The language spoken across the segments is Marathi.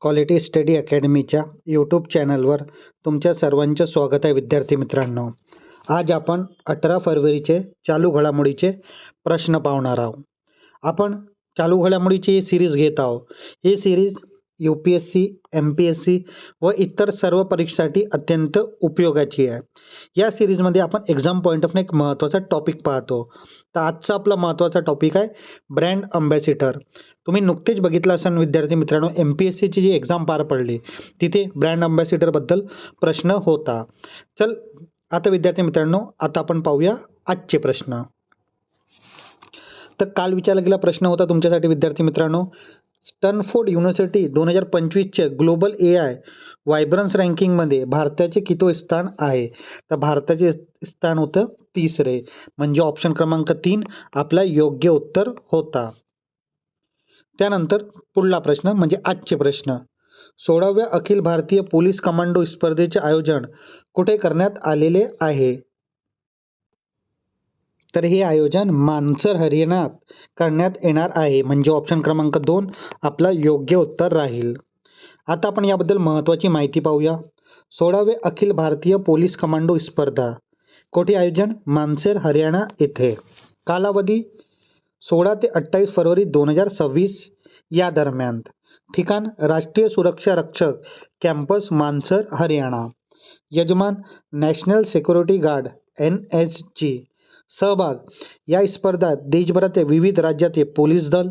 क्वालिटी स्टडी अकॅडमीच्या यूट्यूब चॅनलवर तुमच्या सर्वांचे स्वागत आहे. विद्यार्थी मित्रांनो, आज आपण 18 फरवरीचे चालू घडामोडीचे प्रश्न पाहणार आहोत. आपण चालू घडामोडीची ही सिरीज घेत आहोत. ही सिरीज UPSC, MPSC व इतर सर्व परीक्षेसाठी अत्यंत उपयोगाची आहे. या सिरीजमध्ये आपण एक्झाम पॉईंट ऑफ एक महत्त्वाचा टॉपिक पाहतो. तर आजचा आपला महत्त्वाचा टॉपिक आहे ब्रँड अम्बॅसिडर. तुम्ही नुकतेच बघितलं असाल विद्यार्थी मित्रांनो, MPSCची जी एक्झाम पार पडली तिथे ब्रँड अम्बॅसिडरबद्दल प्रश्न होता. चल आता विद्यार्थी मित्रांनो, आता आपण पाहूया आजचे प्रश्न. तर काल विचारला गेला प्रश्न होता तुमच्यासाठी विद्यार्थी मित्रांनो, स्टॅनफोर्ड युनिव्हर्सिटी 2025चे ग्लोबल AI व्हायब्रन्स रँकिंगमध्ये भारताचे कितवे स्थान आहे? तर भारताचे स्थान होतं 3रे, म्हणजे ऑप्शन क्रमांक 3 आपला योग्य उत्तर होता. त्यानंतर पुढला प्रश्न म्हणजे आजचे प्रश्न. 16व्या अखिल भारतीय पोलीस कमांडो स्पर्धेचे आयोजन कुठे करण्यात आलेले आहे? तर हे आयोजन मानसर हरियाणात करण्यात येणार आहे, म्हणजे ऑप्शन क्रमांक 2 आपला योग्य उत्तर राहील. आता आपण याबद्दल महत्त्वाची माहिती पाहूया. 16वे अखिल भारतीय पोलीस कमांडो स्पर्धा कोठे आयोजन? मानसर हरियाणा येथे. कालावधी 16 ते 28 फरवरी 2026 या दरम्यान. ठिकाण राष्ट्रीय सुरक्षा रक्षक कॅम्पस मानसर हरियाणा. यजमान नॅशनल सिक्युरिटी गार्ड NSG. सहभाग या स्पर्धात देशभरातील विविध राज्याचे पोलीस दल,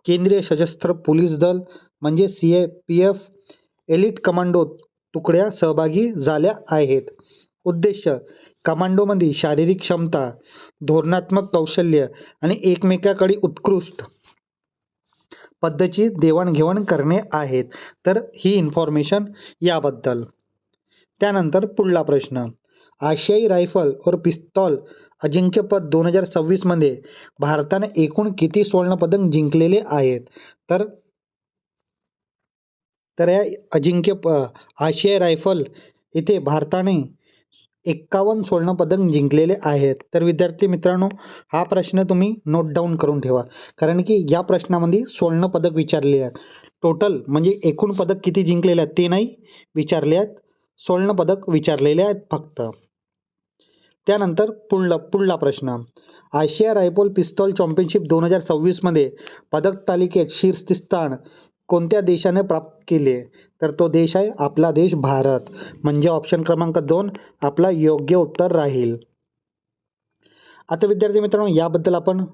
केंद्रीय सशस्त्र पोलीस दल म्हणजे CAPF, एलिट कमांडो तुकड्या सहभागी झाल्या आहेत. उद्देश कमांडोमध्ये शारीरिक क्षमता, धोरणात्मक कौशल्य आणि एकमेकांकडे उत्कृष्ट पद्धतीची देवाणघेवाण करणे आहेत. तर ही इन्फॉर्मेशन याबद्दल. त्यानंतर पुढला प्रश्न. आशियाई रायफल और पिस्तॉल अजिंक्यपद 2026 मध्ये भारताने एकूण किती सुवर्णपदक जिंकलेले आहेत? तर या आशियाई रायफल इथे भारताने 51 सुवर्णपदक जिंकलेले आहेत. तर विद्यार्थी मित्रांनो, हा प्रश्न तुम्ही नोट डाऊन करून ठेवा, कारण की या प्रश्नामध्ये सुवर्णपदक विचारले आहेत. टोटल म्हणजे एकूण पदक किती जिंकलेले आहेत ते नाही विचारले आहेत, सुवर्णपदक विचारलेले आहेत फक्त. त्यानंतर पुढला प्रश्न. आशिया रायफल पिस्तॉल चॅम्पियनशिप 2026 मध्ये पदक तालिकेत शीर्षस्थान कोणत्या देशाने प्राप्त केले? तर तो देश आहे आपला देश भारत, म्हणजे ऑप्शन क्रमांक 2 आपला योग्य उत्तर राहील. आता विद्यार्थी मित्रांनो, याबद्दल आपण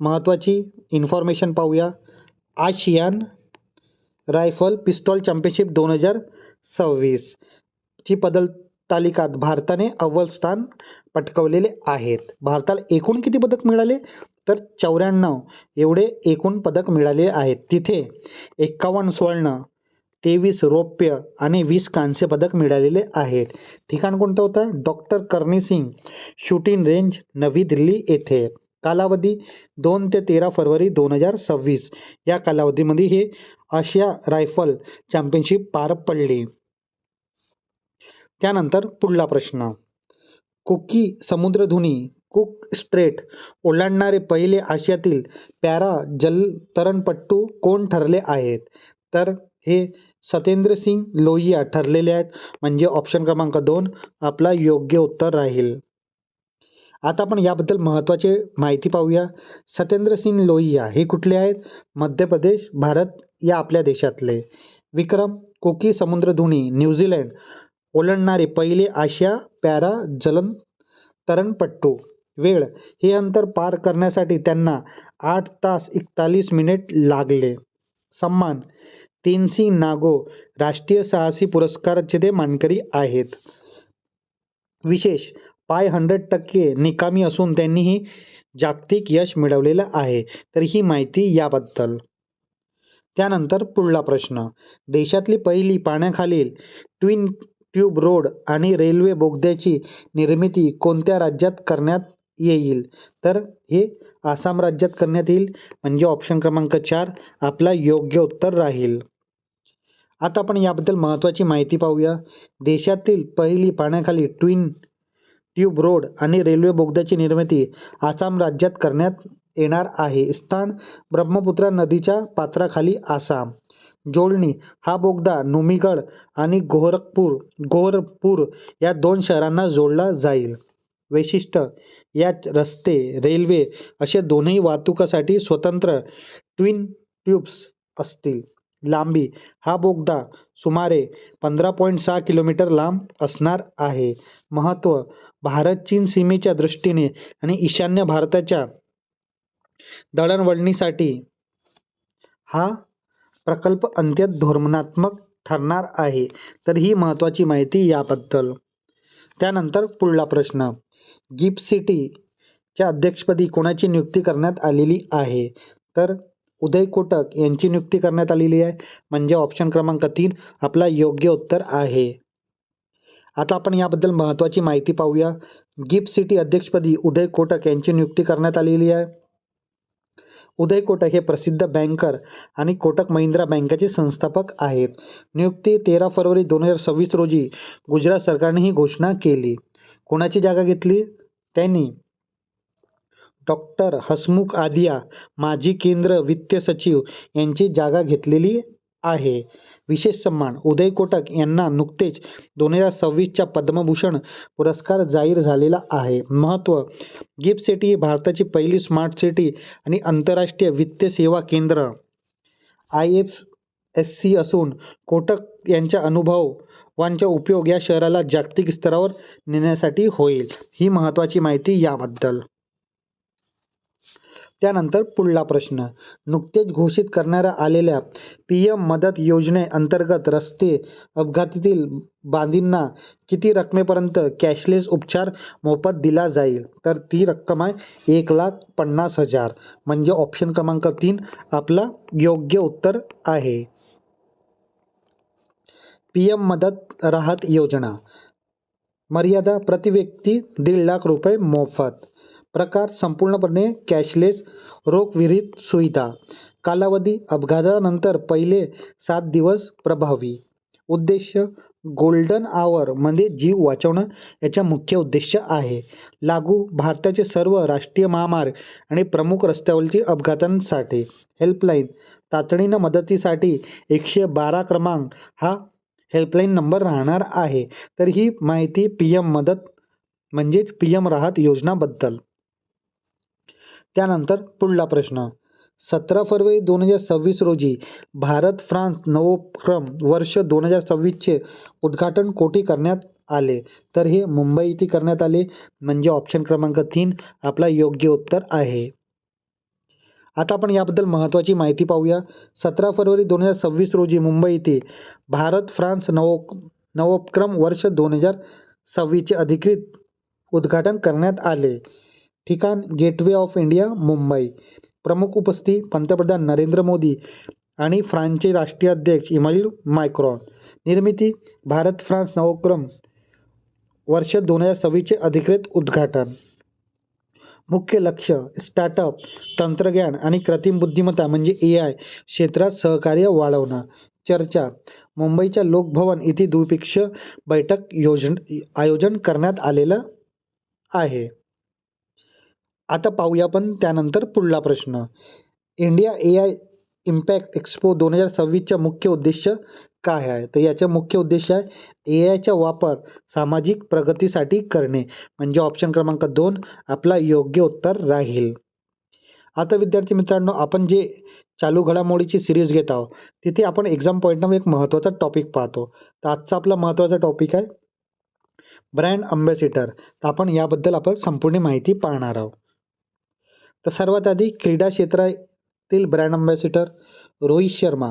महत्त्वाची इन्फॉर्मेशन पाहूया. आशियान रायफल पिस्तॉल चॅम्पियनशिप 2026 ची पदक तालिकात भारताने अव्वल स्थान पटकावलेले आहेत. भारताला एकूण किती पदक मिळाले? तर 94 एवढे एकूण पदक मिळाले आहेत. तिथे 51 स्वर्ण, 23 रौप्य आणि 20 कांस्य पदक मिळालेले आहेत. ठिकाण कोणतं होतं? डॉक्टर करणी सिंग शूटिंग रेंज, नवी दिल्ली येथे. कालावधी 2 ते 13 फरवरी 2026 या कालावधीमध्ये हे आशिया रायफल चॅम्पियनशिप पार पडली. त्यानंतर पुढला प्रश्न. कुकी समुद्रधुनी कुक स्ट्रेट ओलांडणारे पहिले आशियातील पॅरा जलतरणपटू कोण ठरले आहेत? तर हे सत्येंद्र सिंग लोहिया ठरलेले आहेत, म्हणजे ऑप्शन क्रमांक 2 आपला योग्य उत्तर राहील. आता आपण याबद्दल महत्त्वाचे माहिती पाहूया. सत्येंद्र सिंग लोहिया हे कुठले आहेत? मध्य प्रदेश, भारत या आपल्या देशातले. विक्रम कुकी समुद्रधुनी न्यूझीलंड ओलांडणारे पहिले आशिया पॅरा जलतरणपटू. वेळ हे अंतर पार करण्यासाठी त्यांना 8 तास 41 मिनिट लागले. सन्मान तेनसिंग नागो राष्ट्रीय साहसी पुरस्काराचे ते मानकरी आहेत. विशेष पाय 100% निकामी असून त्यांनीही जागतिक यश मिळवलेलं आहे. तर ही माहिती याबद्दल. त्यानंतर पुढला प्रश्न. देशातली पहिली पाण्याखालील ट्विन ट्यूब रोड आणि रेल्वे बोगद्याची निर्मिती कोणत्या राज्यात करण्यात येईल? तर हे आसाम राज्यात करण्यात येईल, म्हणजे ऑप्शन क्रमांक 4 आपला योग्य उत्तर राहील. आता आपण याबद्दल महत्त्वाची माहिती पाहूया. देशातील पहिली पाण्याखाली ट्विन ट्यूब रोड आणि रेल्वे बोगद्याची निर्मिती आसाम राज्यात करण्यात येणार आहे. स्थान ब्रह्मपुत्रा नदीच्या पात्राखाली आसाम. जोडणी हा बोगदा नुमीगड आणि गोरखपूर या 2 शहरांना जोडला जाईल. वैशिष्ट्य यात रस्ते, रेल्वे असे दोन्ही वाहतुकीसाठी स्वतंत्र ट्विन ट्यूब्स असतील. लांबी हा बोगदा सुमारे 15.6 किलोमीटर लांब असणार आहे. महत्त्व भारत-चीन सीमेच्या दृष्टीने आणि ईशान्य भारताच्या दळणवळणासाठी हा प्रकल्प अत्यंत धोरणात्मक ठरणार आहे. तर ही महत्त्वाची माहिती याबद्दल. त्यानंतर पुढला प्रश्न. गिफ्ट सिटीच्या अध्यक्षपदी कोणाची नियुक्ती करण्यात आलेली आहे? तर उदय कोटक यांची नियुक्ती करण्यात आलेली आहे. म्हणजे ऑप्शन क्रमांक 3 आपला योग्य उत्तर आहे. आता आपण याबद्दल महत्त्वाची माहिती पाहूया. गिफ्ट सिटी अध्यक्षपदी उदय कोटक यांची नियुक्ती करण्यात आलेली आहे. उदय कोटक हे प्रसिद्ध बँकर आणि कोटक महिंद्रा बँकेचे संस्थापक आहेत. नियुक्ती 13 फरवरी 2026 रोजी गुजरात सरकारने ही घोषणा केली. कोणाची जागा घेतली? त्यांनी डॉक्टर हसमुख आदिया, माजी केंद्र वित्त सचिव यांची जागा घेतलेली आहे. विशेष सन्मान उदय कोटक यांना नुकतेच 2026च्या पद्मभूषण पुरस्कार जाहीर झालेला आहे. महत्त्व गिफ्ट सिटी ही भारताची पहिली स्मार्ट सिटी आणि आंतरराष्ट्रीय वित्त सेवा केंद्र IFSC असून कोटक यांच्या अनुभवांचा उपयोग या शहराला जागतिक स्तरावर नेण्यासाठी होईल. ही महत्त्वाची माहिती याबद्दल. त्यानंतर पुढला प्रश्न. नुकतेच घोषित करण्यात आलेल्या PM मदत योजनेअंतर्गत रस्ते अपघातातील बाधितांना किती रकमेपर्यंत कॅशलेस उपचार मोफत दिला जाईल? तर ती रक्कम आहे 1,50,000. म्हणजे ऑप्शन क्रमांक 3 आपला योग्य उत्तर आहे. PM मदत राहत योजना. मर्यादा प्रति व्यक्ती 1.5 लाख रुपये मोफत. प्रकार संपूर्णपणे कॅशलेस रोखविरहित सुविधा. कालावधी अपघातानंतर पहिले 7 दिवस प्रभावी. उद्देश गोल्डन आवर मध्ये जीव वाचवणं याचा मुख्य उद्देश आहे. लागू भारताचे सर्व राष्ट्रीय महामार्ग आणि प्रमुख रस्त्यावरची अपघातांसाठी. हेल्पलाईन तातडीनं मदतीसाठी 112 क्रमांक हा हेल्पलाईन नंबर राहणार आहे. तर ही माहिती PM मदत म्हणजेच PM राहत योजनाबद्दल. त्यानंतर पुढला प्रश्न. 17 फरवरी 2026 रोजी भारत फ्रान्स नवोपक्रम वर्ष 2026चे उद्घाटन कोठे करण्यात आले? तर हे मुंबई येथे करण्यात आले. म्हणजे ऑप्शन क्रमांक 3 आपला योग्य उत्तर आहे. आता आपण याबद्दल महत्त्वाची माहिती पाहूया. 17 फरवरी 2026 रोजी मुंबई येथे भारत फ्रान्स नवोपक्रम वर्ष 2026चे अधिकृत उद्घाटन करण्यात आले. ठिकाण गेटवे ऑफ इंडिया मुंबई. प्रमुख उपस्थिती पंतप्रधान नरेंद्र मोदी आणि फ्रान्सचे राष्ट्रीय अध्यक्ष इमॅन्युएल मॅक्रॉन. निर्मिती भारत फ्रान्स नवोपक्रम वर्ष 2026चे अधिकृत उद्घाटन. मुख्य लक्ष स्टार्टअप, तंत्रज्ञान आणि कृत्रिम बुद्धिमत्ता म्हणजे AI क्षेत्रात सहकार्य वाढवणं. चर्चा मुंबईच्या लोकभवन येथे द्विपक्षीय बैठक आयोजन करण्यात आलेलं आहे. आता पाहूया आपण त्यानंतर पुढला प्रश्न. इंडिया AI इम्पॅक्ट एक्स्पो 2026चा मुख्य उद्देश काय आहे? तर याचा मुख्य उद्देश आहे AIचा वापर सामाजिक प्रगतीसाठी करणे. म्हणजे ऑप्शन क्रमांक 2 आपला योग्य उत्तर राहील. आता विद्यार्थी मित्रांनो, आपण जे चालू घडामोडीची सिरीज घेत आहोत तिथे आपण एक्झाम पॉईंटमध्ये एक महत्त्वाचा टॉपिक पाहतो. तर आजचा आपला महत्त्वाचा टॉपिक आहे ब्रँड अम्बॅसिडर. तर आपण याबद्दल संपूर्ण माहिती पाहणार आहोत. तर सर्वात आधी क्रीडा क्षेत्रातील brand ambassador Rohit Sharma,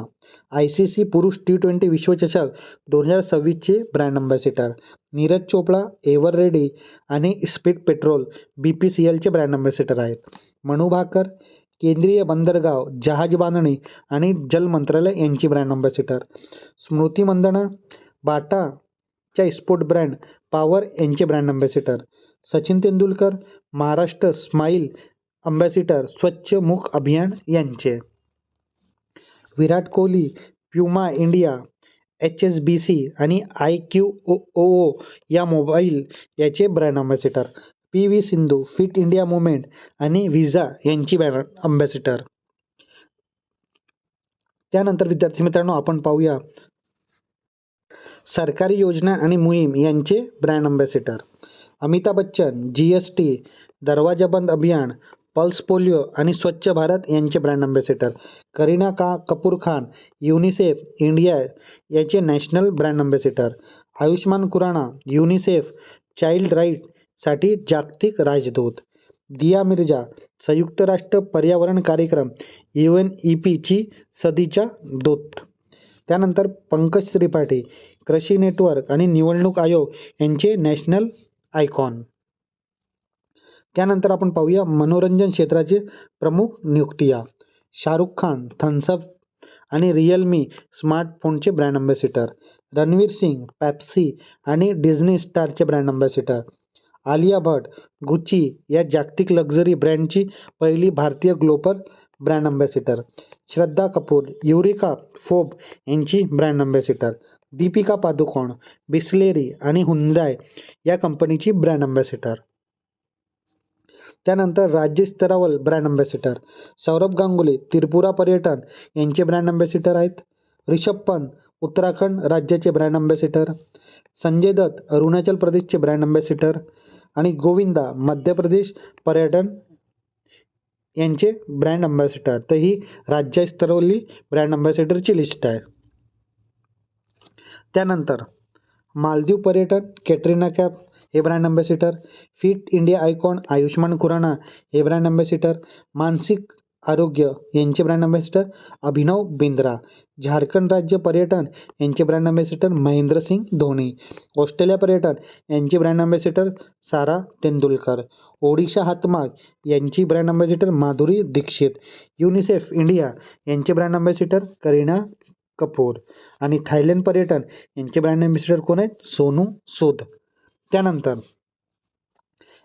ICC पुरुष T20 विश्वचषक 2026चे brand ambassador. Neeraj Chopra, ever ready आणि स्पीड पेट्रोल BPCLचे ब्रँड अम्बॅसिडर आहेत. मनू भाकर, केंद्रीय बंदरगाव, जहाज बांधणी आणि जल मंत्रालय यांची ब्रँड अम्बॅसिडर. स्मृती मंदना, बाटाच्या स्पोर्ट ब्रँड पॉवर यांचे brand ambassador. Sachin Tendulkar, Maharashtra smile ambassador Swachh Mukh Abhiyan यांचे. Virat Kohli, Puma India, HSBC आणि IQOO या मोबाईल याचे brand ambassador. PV Sindhu, fit India movement आणि व्हिसा यांची ब्रँड अम्बॅसिडर. त्यानंतर विद्यार्थी मित्रांनो आपण पाहूया सरकारी योजना आणि मोहीम यांचे brand ambassador. Amitabh Bachchan GST, दरवाजा बंद अभियान, पल्स पोलिओ आणि स्वच्छ भारत यांचे brand ambassador. Kareena Kapoor Khan UNICEF India याचे national brand ambassador. Ayushmann Khurrana UNICEF child राईटसाठी जागतिक राजदूत. दिया मिर्झा संयुक्त राष्ट्र पर्यावरण कार्यक्रम UNEP ची सदीच्या दूत. त्यानंतर पंकज त्रिपाठी कृषी नेटवर्क आणि निवडणूक आयोग यांचे नॅशनल आयकॉन. त्यानंतर आपण पाहूया मनोरंजन क्षेत्राचे प्रमुख नियुक्त्या. शाहरुख खान थम्सअप आणि रिअलमी स्मार्टफोनचे brand ambassador. Ranveer Singh Pepsi आणि डिझनी स्टारचे brand ambassador. Alia Bhatt Gucci या जागतिक लक्झरी ब्रँडची पहिली भारतीय global brand ambassador. Shraddha Kapoor Eureka फोब यांची ब्रँड अँबॅसेडर. दीपिका पादुकोण बिस्लेरी आणि हुंडाय या कंपनीची ब्रँड अँबॅसेडर. त्यानंतर राज्य स्तरावर ब्रँड अँबॅसेडर. सौरभ गांगुली त्रिपुरा पर्यटन यांचे ब्रँड अँबॅसेडर आहेत. रिषभ पंत उत्तराखंड राज्याचे ब्रँड अँबॅसेडर. संजय दत्त अरुणाचल प्रदेशचे ब्रँड अँबॅसेडर आणि गोविंदा मध्य प्रदेश पर्यटन यांचे ब्रँड अँबॅसेडर. तर ही राज्यस्तरावरील ब्रँड अँबॅसेडरची लिस्ट आहे. त्यानंतर मालदीव पर्यटन कॅटरीना कैफ हे brand ambassador. Fit India icon Ayushmann Khurrana हे ब्रँड अँबॅसेडर. मानसिक आरोग्य यांचे ब्रँड अँबॅसेडर अभिनव बिंद्रा. झारखंड राज्य पर्यटन यांचे brand ambassador Mahendra Singh Dhoni. Australia पर्यटन यांचे ब्रँड अँबॅसेडर सारा तेंडुलकर. ओडिशा हातमाग यांची brand ambassador Madhuri Dixit. UNICEF India यांचे ब्रँड अँबॅसेडर करीना कपूर आणि थायलंड पर्यटन यांचे ब्रँड अँबॅसेडर कोण आहेत? सोनू सूद. त्यानंतर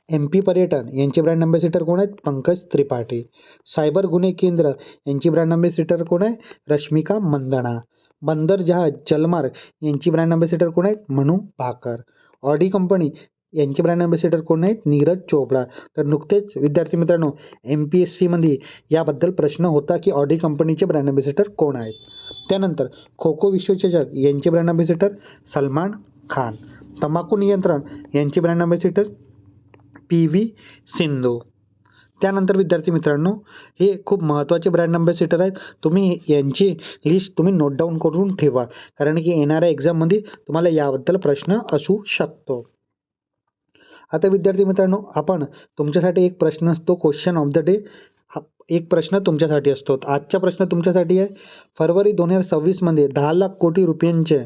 MP पर्यटन यांचे ब्रँड अँबॅसेडर कोण आहेत? पंकज त्रिपाठी. सायबर गुन्हे केंद्र यांची ब्रँड अँबॅसेडर कोण आहे? रश्मिका मंदणा. बंदर जहाज जलमार्ग यांची ब्रँड अँबॅसेडर कोण आहेत? मनु भाकर. ऑडी कंपनी यांचे ब्रँड अँबॅसेडर कोण आहेत? नीरज चोपडा. तर नुकतेच विद्यार्थी मित्रांनो MPSC मध्ये याबद्दल प्रश्न होता की ऑडी कंपनीचे ब्रँड अँबॅसेडर कोण आहेत. त्यानंतर खो खो विश्वचषक यांचे ब्रँड अँबॅसेडर सलमान खान. तंबाखू नियंत्रण यांचे ब्रँड अँबॅसेडर PV सिंधू. त्यानंतर विद्यार्थी मित्रांनो हे खूप महत्त्वाचे ब्रँड अँबॅसेडर आहेत. तुम्ही यांची लिस्ट तुम्ही नोट डाऊन करून ठेवा, कारण की येणाऱ्या एक्झाममध्ये तुम्हाला याबद्दल प्रश्न असू शकतो. आता विद्यार्थी मित्रांनो आपण तुमच्यासाठी एक प्रश्न असतो क्वेश्चन ऑफ द डे. एक प्रश्न तुमच्यासाठी असतो. आजचा प्रश्न तुमच्यासाठी आहे. फरवरी 2026 मध्ये 10 लाख कोटी रुपयांचे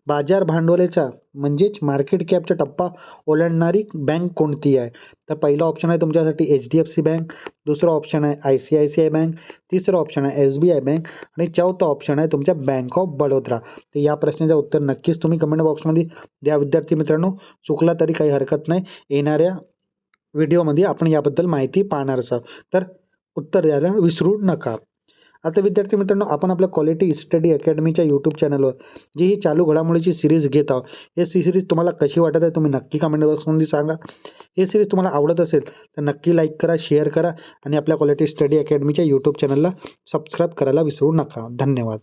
बाजार भांडवलाचा म्हणजेच मार्केट कॅपचा टप्पा ओलांडणारी बँक कोणती आहे? तर पहिला ऑप्शन आहे तुमच्यासाठी HDFC बँक. दुसरा ऑप्शन आहे ICICI बँक. तिसरा ऑप्शन आहे SBI बँक आणि चौथा ऑप्शन आहे तुमच्या बँक ऑफ बडोदरा. तर या प्रश्नाचं उत्तर नक्कीच तुम्ही कमेंट बॉक्समध्ये द्या विद्यार्थी मित्रांनो. चुकला तरी काही हरकत नाही. येणाऱ्या व्हिडिओमध्ये आपण याबद्दल माहिती पाहणारच आहोत. तर उत्तर द्यायला विसरू नका. आता विद्यार्थी मित्रांनो आपण आपल्या क्वालिटी स्टडी अकॅडमीच्या यूट्यूब चॅनलवर जी ही चालू घडामोडीची सिरीज घेत आहोत. ही सिरीज तुम्हाला कशी वाटत आहे तुम्ही नक्की कमेंट बॉक्समध्ये सांगा. ही सिरीज तुम्हाला आवडत असेल तर नक्की लाईक करा, शेअर करा आणि आपल्या क्वालिटी स्टडी अकॅडमीच्या यूट्यूब चॅनलला सबस्क्राईब करायला विसरू नका. धन्यवाद.